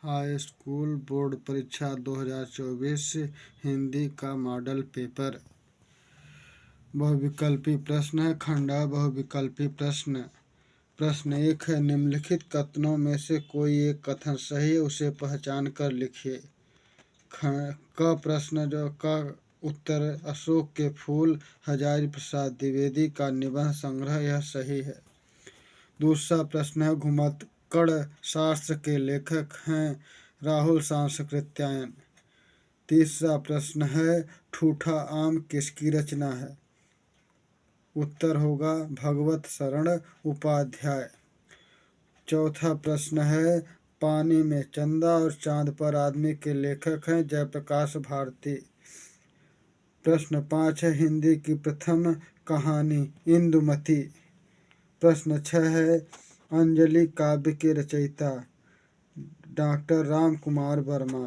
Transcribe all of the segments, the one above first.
High school board परीक्षा 2024 हिंदी का model paper. बहुविकल्पी प्रश्न है। खंडा बहुविकल्पी प्रश्न। प्रश्न 1 है, निम्नलिखित कथनों में से कोई एक कथन सही है, उसे पहचान कर लिखिए। क प्रश्न जो का उत्तर अशोक के फूल हजारी प्रसाद द्विवेदी का निबंध संग्रह, यह सही है। दूसरा प्रश्न है, घुमक्कड़ शास्त्र के लेखक हैं राहुल सांकृत्यायन। तीसरा प्रश्न है, ठूठा आम किसकी रचना है? उत्तर होगा भगवत शरण उपाध्याय। चौथा प्रश्न है, पानी में चंदा और चांद पर आदमी के लेखक हैं जयप्रकाश भारती। प्रश्न 5 है, हिंदी की प्रथम कहानी इंदुमती। प्रश्न 6 है, अंजलि काव्य के रचयिता डॉक्टर राम कुमार वर्मा।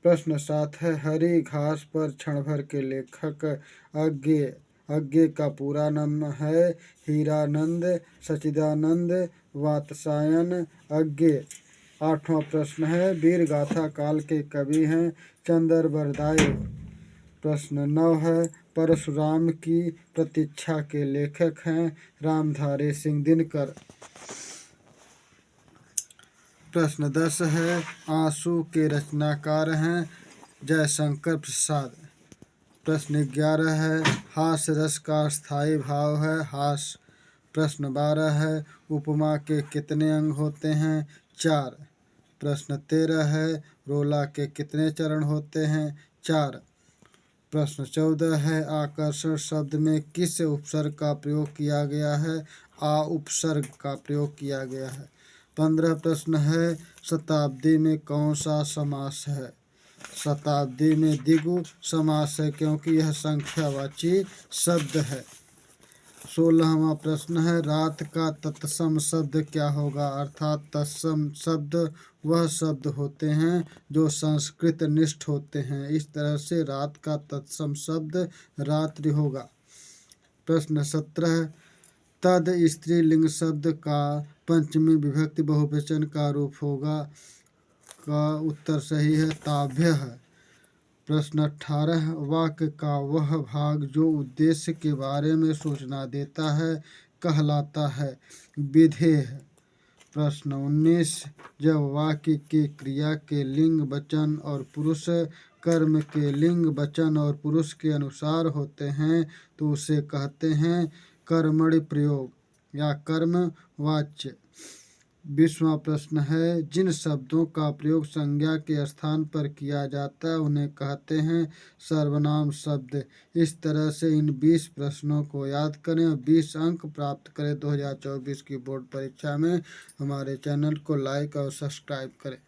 प्रश्न 7 है, हरी घास पर क्षण भर के लेखक अज्ञेय। अज्ञेय का पूरा नाम है हीरानंद सच्चिदानंद वात्स्यायन अज्ञेय। 8वां प्रश्न है, वीर गाथा काल के कवि हैं चंदर बरदाई। प्रश्न 9 है, परशुराम की प्रतीक्षा के लेखक हैं रामधारी सिंह दिनकर। प्रश्न 10 है, आंसू के रचनाकार हैं जयशंकर प्रसाद। प्रश्न 11 है, हास्य रस का स्थायी भाव है हास। प्रश्न 12 है, उपमा के कितने अंग होते हैं? 4। प्रश्न 13 है, रोला के कितने चरण होते हैं? 4। प्रश्न 14 है, आकर्षण शब्द में किस उपसर्ग का प्रयोग किया गया है? आ उपसर्ग का प्रयोग किया गया है। 15 प्रश्न है, शताब्दी में कौन सा समास है? शताब्दी में द्विगु समास है क्योंकि यह संख्यावाची शब्द है। 16वां प्रश्न है, रात का तत्सम शब्द क्या होगा? अर्थात तत्सम शब्द वह शब्द होते हैं जो संस्कृत निष्ठ होते हैं। इस तरह से रात का तत्सम शब्द रात्रि होगा। प्रश्न 17, तद स्त्रीलिंग शब्द का पंचमी विभक्ति बहुवचन का रूप होगा। का उत्तर सही है, ताभ्यः। प्रश्न 18, वाक्य का वह भाग जो उद्देश्य के बारे में सूचना देता है कहलाता है विधेय। प्रश्न 19, जब वाक्य की क्रिया के लिंग वचन और पुरुष कर्म के लिंग वचन और पुरुष के अनुसार होते हैं तो उसे कहते हैं कर्मणि प्रयोग या कर्मवाच्य। 20वां प्रश्न है, जिन शब्दों का प्रयोग संज्ञा के स्थान पर किया जाता है उन्हें कहते हैं सर्वनाम शब्द। इस तरह से इन 20 प्रश्नों को याद करें और 20 अंक प्राप्त करें 2024 की बोर्ड परीक्षा में। हमारे चैनल को लाइक और सब्सक्राइब करें।